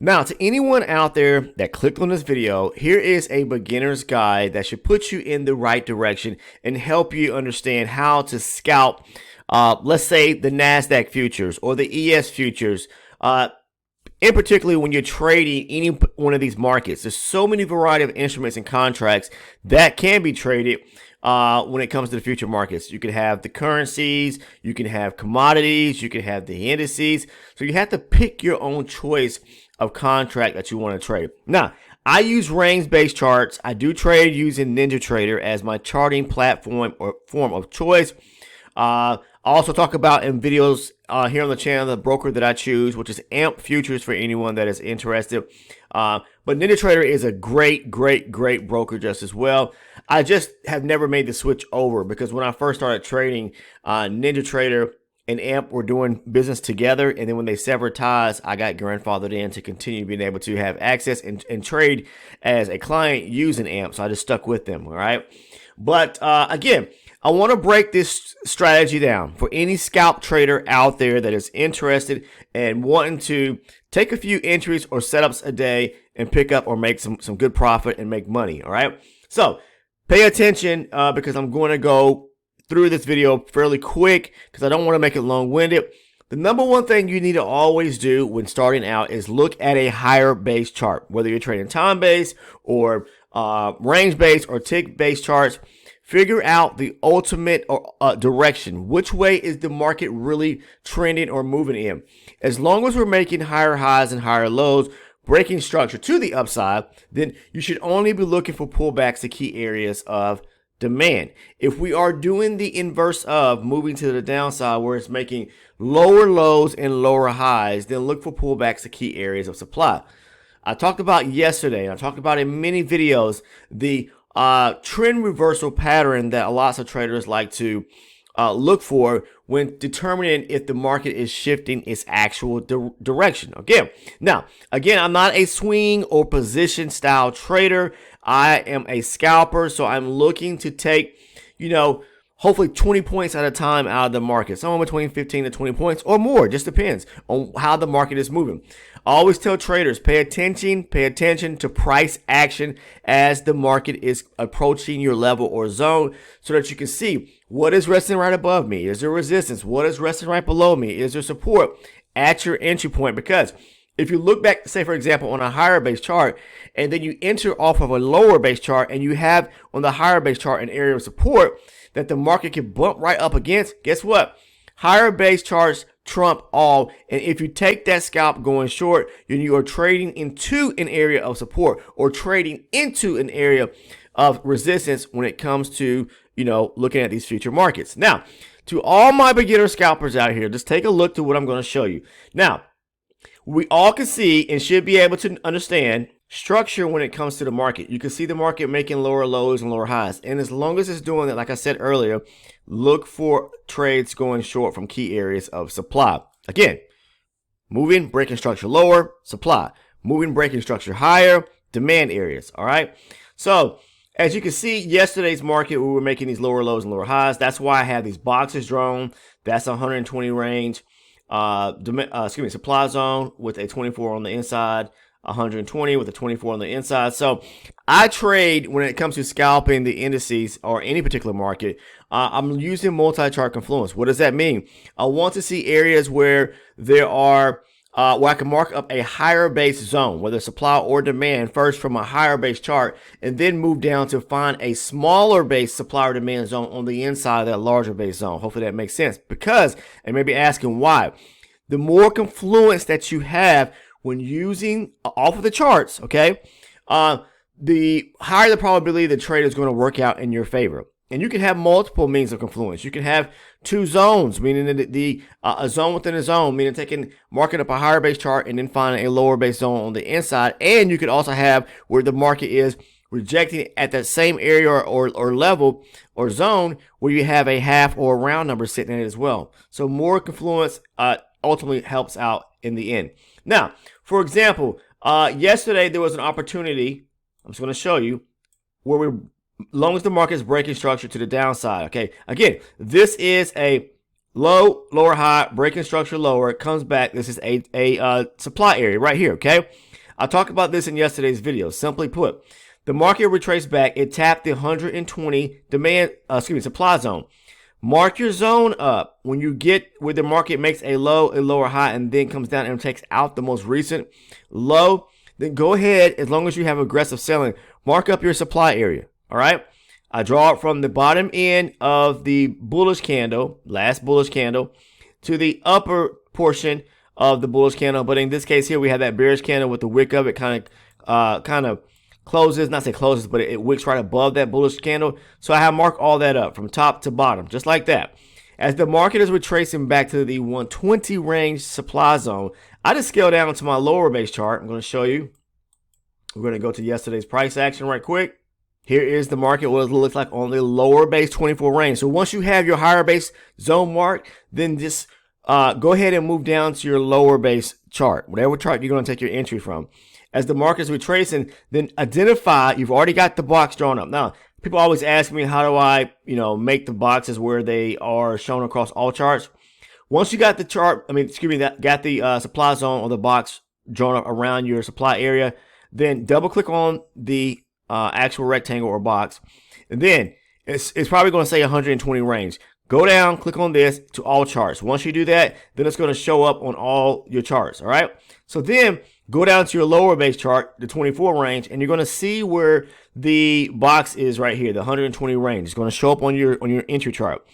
Now, to anyone out there that clicked on this video, here is a beginner's guide that should put you in the right direction and help you understand how to scalp, let's say, the NASDAQ futures or the ES futures, in particular when you're trading any one of these markets. There's so many variety of instruments and contracts that can be traded when it comes to the future markets. You can have the currencies, you can have commodities, you can have the indices. So you have to pick your own choice of contract that you want to trade. Now, I use range-based charts. I do trade using NinjaTrader as my charting platform or form of choice. I also talk about in videos here on the channel the broker that I choose, which is AMP Futures for anyone that is interested. But NinjaTrader is a great broker just as well. I just have never made the switch over because when I first started trading, NinjaTrader and AMP were doing business together, and then when they severed ties, I got grandfathered in to continue being able to have access and trade as a client using AMP, so I just stuck with them, all right? But again, I want to break this strategy down for any scalp trader out there that is interested and wanting to take a few entries or setups a day and pick up or make some good profit and make money, all right? So pay attention because I'm going to go through this video fairly quick because I don't want to make it long-winded. The number one thing you need to always do when starting out is look at a higher base chart, whether you're trading time-based or range-based or tick-based charts. Figure out the ultimate direction. Which way is the market really trending or moving in? As long as we're making higher highs and higher lows, breaking structure to the upside, then you should only be looking for pullbacks to key areas of demand. If we are doing the inverse of moving to the downside where it's making lower lows and lower highs, then look for pullbacks to key areas of supply. I talked about yesterday, and I talked about in many videos, the trend reversal pattern that lots of traders like to look for when determining if the market is shifting its actual direction. Again, I'm not a swing or position style trader. I am a scalper, so I'm looking to take, hopefully 20 points at a time out of the market. Somewhere between 15 to 20 points or more. Just depends on how the market is moving. I always tell traders, pay attention to price action as the market is approaching your level or zone so that you can see what is resting right above me. Is there resistance? What is resting right below me? Is there support at your entry point? Because if you look back, say, for example, on a higher base chart, and then you enter off of a lower base chart, and you have on the higher base chart an area of support that the market can bump right up against, guess what? Higher base charts trump all. And if you take that scalp going short, then you are trading into an area of support or trading into an area of resistance when it comes to, looking at these future markets. Now, to all my beginner scalpers out here, just take a look to what I'm going to show you. Now, we all can see and should be able to understand structure when it comes to the market. You can see the market making lower lows and lower highs. And as long as it's doing that, like I said earlier, look for trades going short from key areas of supply. Again, moving, breaking structure lower, supply. Moving, breaking structure higher, demand areas. All right. So as you can see, yesterday's market, we were making these lower lows and lower highs. That's why I have these boxes drawn. That's 120 range. Supply zone with a 24 on the inside, 120 with a 24 on the inside. So I trade when it comes to scalping the indices or any particular market. I'm using multi-chart confluence. What does that mean? I want to see areas where there are where I can mark up a higher base zone, whether supply or demand, first from a higher base chart, and then move down to find a smaller base supply or demand zone on the inside of that larger base zone. Hopefully that makes sense, because, and maybe asking why, the more confluence that you have when using off of the charts, okay, the higher the probability the trade is going to work out in your favor. And you can have multiple means of confluence. You can have two zones, meaning a zone within a zone, meaning marking up a higher base chart and then finding a lower base zone on the inside. And you could also have where the market is rejecting at that same area or level or zone where you have a half or a round number sitting in it as well. So more confluence ultimately helps out in the end. Now, for example, yesterday there was an opportunity, I'm just going to show you, where long as the market is breaking structure to the downside. Okay, again, this is a lower high, breaking structure lower. It comes back. This is a supply area right here. Okay, I talked about this in yesterday's video. Simply put, the market retraced back. It tapped the 120 supply zone. Mark your zone up when you get where the market makes a low, a lower high, and then comes down and takes out the most recent low. Then go ahead, as long as you have aggressive selling, mark up your supply area. All right. I draw it from the bottom end of the bullish candle, last bullish candle, to the upper portion of the bullish candle. But in this case here, we have that bearish candle with the wick of it kind of closes, not say closes, but it wicks right above that bullish candle. So I have marked all that up from top to bottom, just like that. As the market is retracing back to the 120 range supply zone, I just scale down to my lower base chart. I'm going to show you. We're going to go to yesterday's price action right quick. Here is the market, what it looks like on the lower base 24 range. So once you have your higher base zone marked, then just go ahead and move down to your lower base chart, whatever chart you're going to take your entry from. As the market is retracing, then identify, you've already got the box drawn up. Now, people always ask me, how do I, make the boxes where they are shown across all charts? Once you got the chart, got the supply zone or the box drawn up around your supply area, then double click on the actual rectangle or box. And then it's probably going to say 120 range. Go down, click on this to all charts. Once you do that, then it's going to show up on all your charts. All right. So then go down to your lower base chart, the 24 range, and you're going to see where the box is right here, the 120 range. It's going to show up on your entry chart.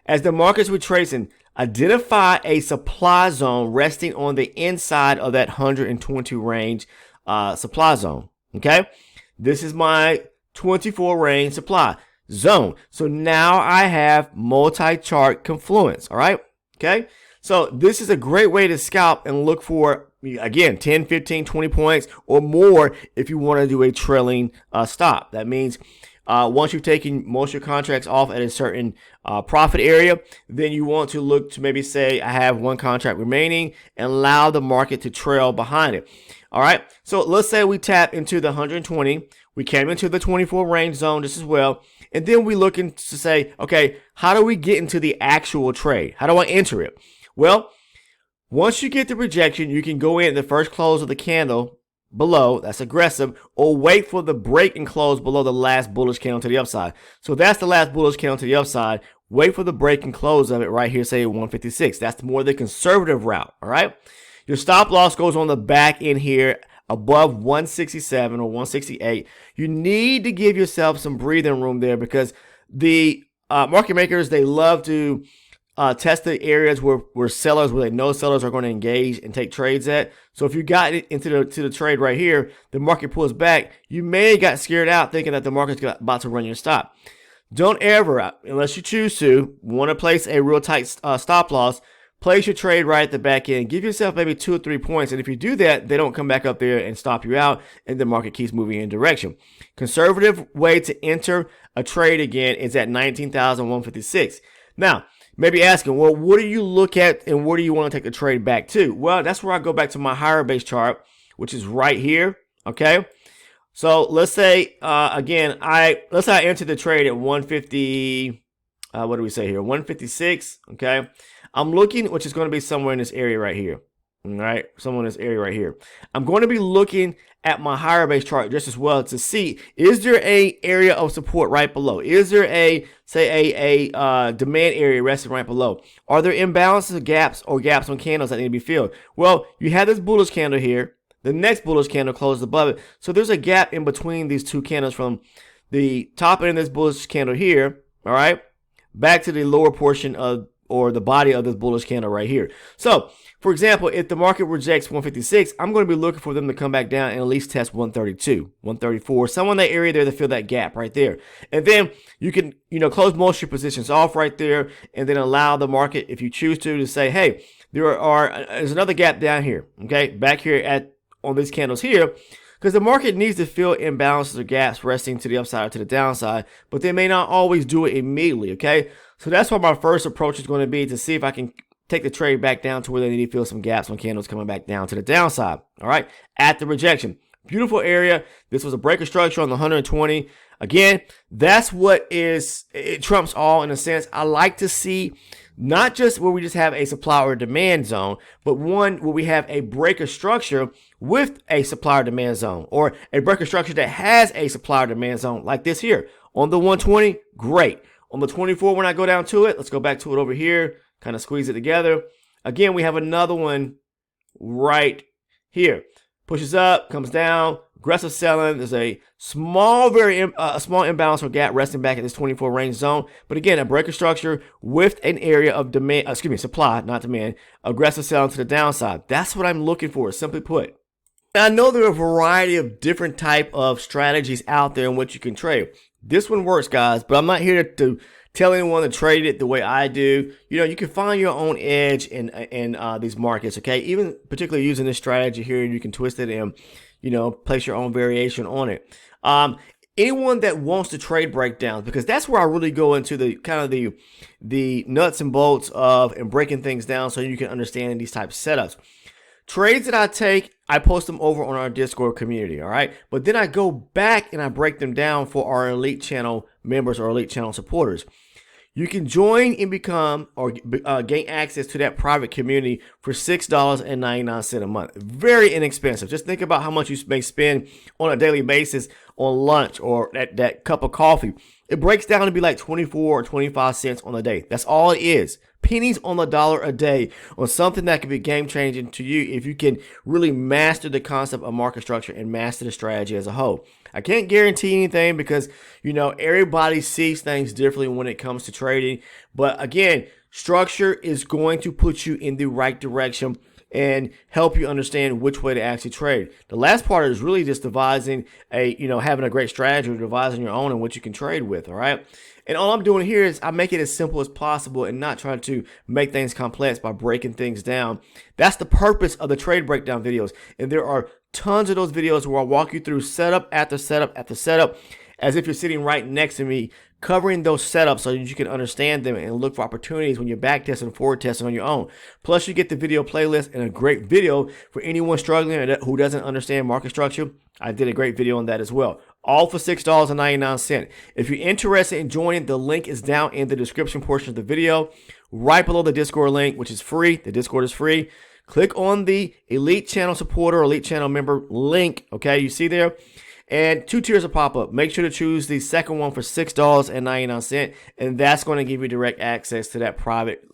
As the market's retracing, identify a supply zone resting on the inside of that 120 range supply zone. Okay. This is my 24 range supply zone. So now I have multi-chart confluence. All right. Okay. So this is a great way to scalp and look for, again, 10, 15, 20 points or more if you want to do a trailing stop. That means once you've taken most of your contracts off at a certain profit area, then you want to look to maybe say, I have one contract remaining and allow the market to trail behind it. All right. So let's say we tap into the 120. We came into the 24 range zone just as well. And then we look to say, okay, how do we get into the actual trade? How do I enter it? Well, once you get the rejection, you can go in the first close of the candle below. That's aggressive. Or wait for the break and close below the last bullish candle to the upside. So that's the last bullish candle to the upside. Wait for the break and close of it right here, say 156. That's more the conservative route. All right. Your stop loss goes on the back end here above 167 or 168. You need to give yourself some breathing room there because the market makers, they love to test the areas where they know sellers are going to engage and take trades at. So if you got into the trade right here, the market pulls back, you may have got scared out thinking that the market's about to run your stop. Don't ever, unless you choose to, want to place a real tight stop loss, place your trade right at the back end. Give yourself maybe 2 or 3 points. And if you do that, they don't come back up there and stop you out and the market keeps moving in direction. Conservative way to enter a trade again is at 19,156. Now, maybe asking, well, what do you look at and where do you want to take the trade back to? Well, that's where I go back to my higher base chart, which is right here. Okay. So let's say, let's say I enter the trade at 150. What do we say here? 156. Okay. I'm looking, which is going to be somewhere in this area right here. All right. Somewhere in this area right here. I'm going to be looking at my higher base chart just as well to see, is there a area of support right below? Is there a demand area resting right below? Are there imbalances, gaps on candles that need to be filled? Well, you have this bullish candle here. The next bullish candle closed above it. So there's a gap in between these two candles from the top end of this bullish candle here, all right, back to the lower portion of, or the body of this bullish candle right here. So, for example, if the market rejects 156, I'm going to be looking for them to come back down and at least test 132, 134, somewhere in that area there to fill that gap right there. And then you can, close most of your positions off right there and then allow the market, if you choose to say, hey, there's another gap down here, okay, back here on these candles here, because the market needs to fill imbalances or gaps resting to the upside or to the downside, but they may not always do it immediately, okay? So that's what my first approach is going to be, to see if I can take the trade back down to where they need to fill some gaps on candles coming back down to the downside, all right, at the rejection. Beautiful area. This was a breaker structure on the 120. Again, that's what it trumps all in a sense. I like to see not just where we just have a supply or demand zone, but one where we have a breaker structure with a supply or demand zone, or a breaker structure that has a supply or demand zone like this here. On the 120, great. On the 24, when I go down to it, let's go back to it over here, kind of squeeze it together. Again, we have another one right here. Pushes up, comes down, aggressive selling. There's a small, small imbalance or gap resting back at this 24 range zone. But again, a breaker structure with an area of demand, supply, not demand, aggressive selling to the downside. That's what I'm looking for, simply put. Now, I know there are a variety of different type of strategies out there in which you can trade. This one works, guys, but I'm not here to tell anyone to trade it the way I do. You know, you can find your own edge in these markets, okay? Even particularly using this strategy here, you can twist it and, you know, place your own variation on it. Anyone that wants to trade breakdowns, because that's where I really go into the kind of the nuts and bolts of and breaking things down so you can understand these types of setups. Trades that I take, I post them over on our Discord community, all right? But then I go back and I break them down for our Elite Channel members or Elite Channel supporters. You can join and become or gain access to that private community for $6.99 a month. Very inexpensive. Just think about how much you may spend on a daily basis on lunch or that cup of coffee. It breaks down to be like 24 or 25 cents on the day. That's all it is. Pennies on the dollar a day on something that can be game changing to you if you can really master the concept of market structure and master the strategy as a whole. I can't guarantee anything because, you know, everybody sees things differently when it comes to trading. But again, structure is going to put you in the right direction and help you understand which way to actually trade. The last part is really just devising having a great strategy or devising your own and what you can trade with, all right? And all I'm doing here is I make it as simple as possible and not trying to make things complex by breaking things down. That's the purpose of the trade breakdown videos. And there are tons of those videos where I walk you through setup after setup after setup as if you're sitting right next to me, covering those setups so that you can understand them and look for opportunities when you're back testing and forward testing on your own. Plus, you get the video playlist and a great video for anyone struggling who doesn't understand market structure. I did a great video on that as well. All for $6.99. If you're interested in joining, the link is down in the description portion of the video, right below the Discord link, which is free. The Discord is free. Click on the Elite Channel Supporter or Elite Channel Member link, okay? You see there? And 2 tiers will pop up. Make sure to choose the second one for $6.99, and that's going to give you direct access to that private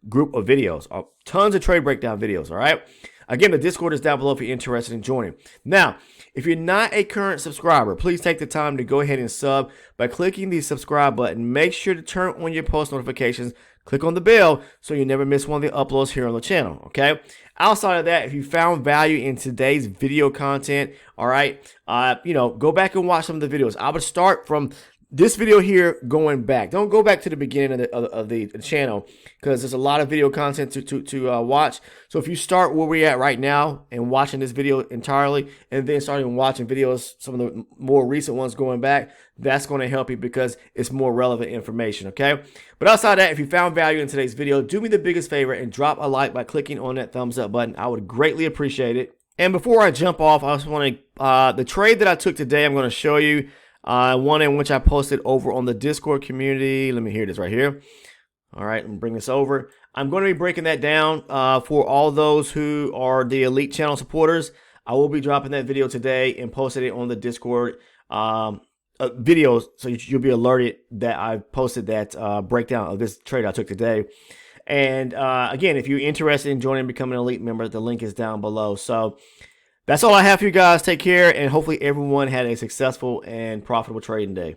group of videos. Tons of trade breakdown videos, all right? Again, the Discord is down below if you're interested in joining. Now, if you're not a current subscriber, please take the time to go ahead and sub by clicking the subscribe button. Make sure to turn on your post notifications. Click on the bell so you never miss one of the uploads here on the channel, okay? Outside of that, if you found value in today's video content, all right, go back and watch some of the videos. I would start from this video here going back. Don't go back to the beginning of the channel because there's a lot of video content to watch. So if you start where we're at right now and watching this video entirely and then starting watching videos, some of the more recent ones going back, that's going to help you because it's more relevant information, okay? But outside of that, if you found value in today's video, do me the biggest favor and drop a like by clicking on that thumbs up button. I would greatly appreciate it. And before I jump off, I just want to, the trade that I took today, I'm going to show you. One in which I posted over on the Discord community. Let me hear this right here. All right, let me bring this over. I'm going to be breaking that down for all those who are the Elite Channel supporters. I will be dropping that video today and posting it on the Discord videos, so you'll be alerted that I posted that breakdown of this trade I took today. And again, if you're interested in joining and becoming an Elite member, the link is down below. So that's all I have for you guys. Take care, and hopefully everyone had a successful and profitable trading day.